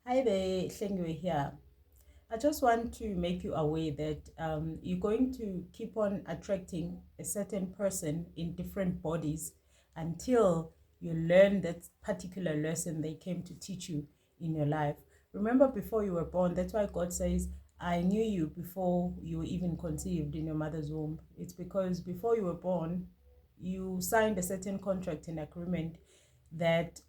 Hi there, Shengwe here. I just want to make you aware that you're going to keep on attracting a certain person in different bodies until you learn that particular lesson they came to teach you in your life. Remember, before you were born, that's why God says, I knew you before you were even conceived in your mother's womb. It's because before you were born, you signed a certain contract and agreement that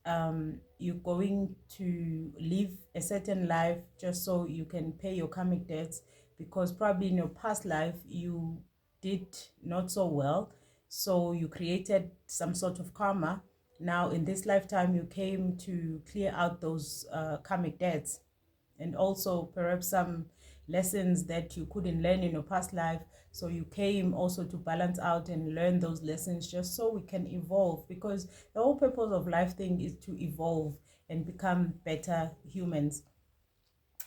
you're going to live a certain life just so you can pay your karmic debts, because probably in your past life you did not so well, so you created some sort of karma. Now in this lifetime you came to clear out those karmic debts, and also perhaps some lessons that you couldn't learn in your past life. So you came also to balance out and learn those lessons just so we can evolve, because the whole purpose of life thing is to evolve and become better humans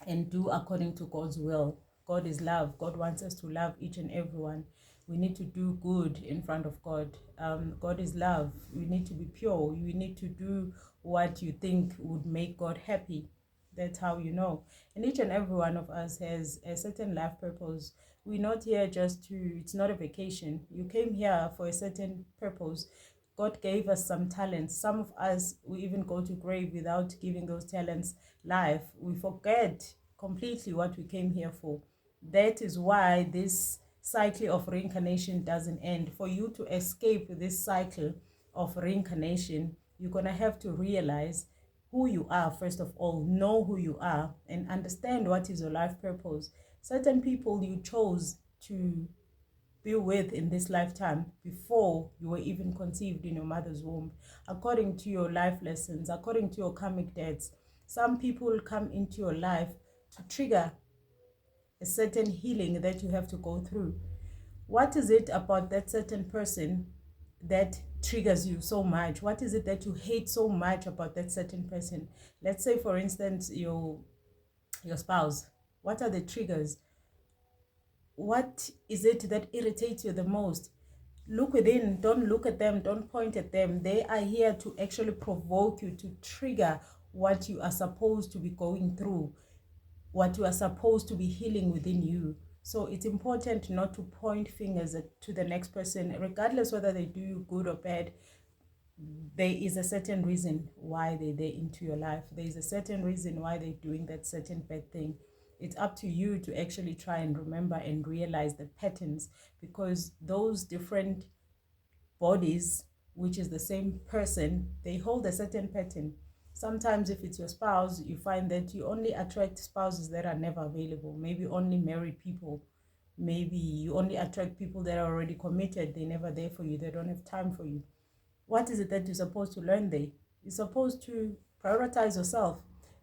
and do according to God's will. God is love. God wants us to love each and everyone. We need to do good in front of God. God is love. We need to be pure. We need to do what you think would make God happy. That's how you know. And each and every one of us has a certain life purpose. We're not here just to, it's not a vacation. You came here for a certain purpose. God gave us some talents. Some of us, we even go to grave without giving those talents life. We forget completely what we came here for. That is why this cycle of reincarnation doesn't end. For you to escape this cycle of reincarnation, you're going to have to realize who you are, first of all, know who you are, and understand what is your life purpose. Certain people you chose to be with in this lifetime before you were even conceived in your mother's womb, according to your life lessons, according to your karmic debts. Some people come into your life to trigger a certain healing that you have to go through. What is it about that certain person that triggers you so much? What is it that you hate so much about that certain person? Let's say, for instance, your spouse. What are the triggers? What is it that irritates you the most? Look within. Don't look at them. Don't point at them. They are here to actually provoke you, to trigger what you are supposed to be going through, what you are supposed to be healing within you. So it's important not to point fingers to the next person, regardless whether they do you good or bad. There is a certain reason why they're into your life. There is a certain reason why they're doing that certain bad thing. It's up to you to actually try and remember and realize the patterns, because those different bodies, which is the same person, they hold a certain pattern. Sometimes if it's your spouse, you find that you only attract spouses that are never available, maybe only married people. Maybe you only attract people that are already committed. They're never there for you. They don't have time for you. What is it that you're supposed to learn there? You're supposed to prioritize yourself,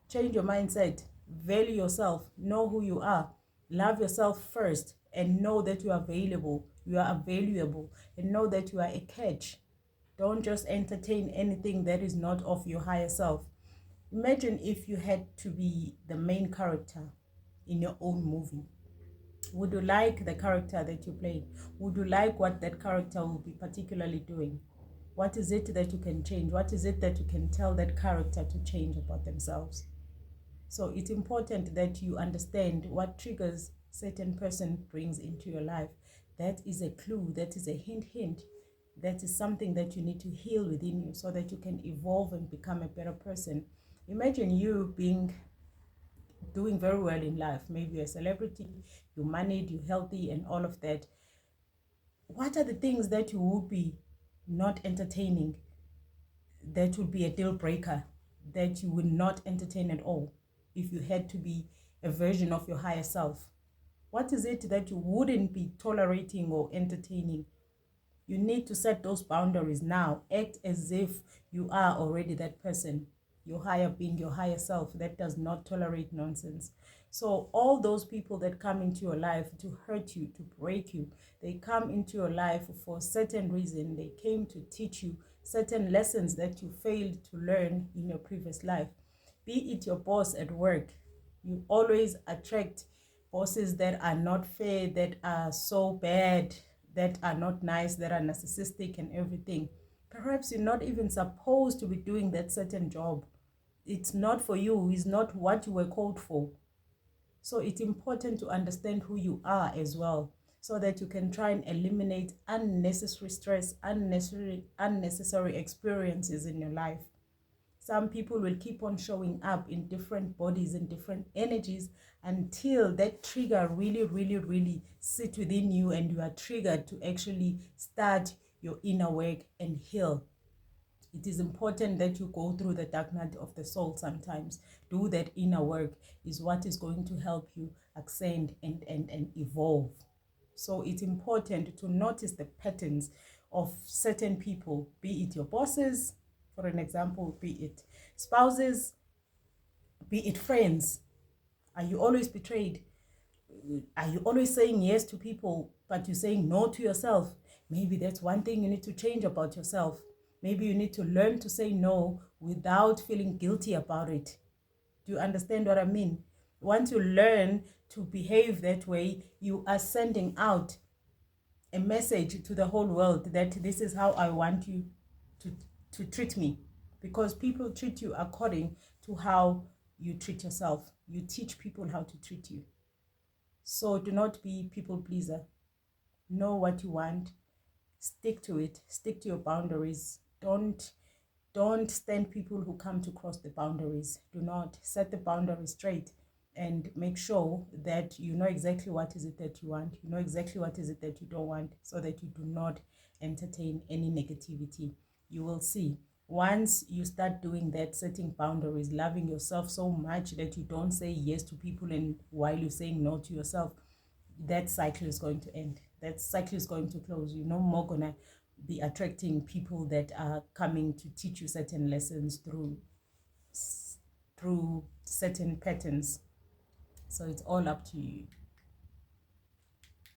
change your mindset, value yourself, know who you are, love yourself first, and know that you are available, you are valuable, and know that you are a catch. Don't just entertain anything that is not of your higher self. Imagine if you had to be the main character in your own movie. Would you like the character that you play? Would you like what that character will be particularly doing? What is it that you can change? What is it that you can tell that character to change about themselves? So it's important that you understand what triggers certain person brings into your life. That is a clue, that is a hint. That is something that you need to heal within you so that you can evolve and become a better person. Imagine you doing very well in life. Maybe you're a celebrity, you're moneyed, you're healthy, and all of that. What are the things that you would be not entertaining, that would be a deal breaker, that you would not entertain at all if you had to be a version of your higher self? What is it that you wouldn't be tolerating or entertaining? You need to set those boundaries now. Act as if you are already that person, your higher being, your higher self that does not tolerate nonsense. So all those people that come into your life to hurt you, to break you, they come into your life for a certain reason. They came to teach you certain lessons that you failed to learn in your previous life. Be it your boss at work. You always attract bosses that are not fair, that are so bad, that are not nice, that are narcissistic and everything. Perhaps you're not even supposed to be doing that certain job. It's not for you, it's not what you were called for. So it's important to understand who you are as well, so that you can try and eliminate unnecessary stress, unnecessary experiences in your life. Some people will keep on showing up in different bodies and different energies until that trigger really sit within you, and you are triggered to actually start your inner work and heal. It is important that you go through the dark night of the soul sometimes. Do that inner work is what is going to help you ascend and evolve. So it's important to notice the patterns of certain people, be it your bosses, for an example, be it spouses, be it friends. Are you always betrayed? Are you always saying yes to people, but you're saying no to yourself? Maybe that's one thing you need to change about yourself. Maybe you need to learn to say no without feeling guilty about it. Do you understand what I mean? Once you learn to behave that way, you are sending out a message to the whole world that this is how I want you to, to treat me. Because people treat you according to how you treat yourself. You teach people how to treat you. So do not be people pleaser. Know what you want. Stick to it. Stick to your boundaries. Don't stand people who come to cross the boundaries. Do not set the boundaries straight, and make sure that you know exactly what is it that you want. You know exactly what is it that you don't want, so that you do not entertain any negativity. You will see, once you start doing that, setting boundaries, loving yourself so much that you don't say yes to people, and while you're saying no to yourself, that cycle is going to end. That cycle is going to close. You're no more gonna be attracting people that are coming to teach you certain lessons through certain patterns. So it's all up to you.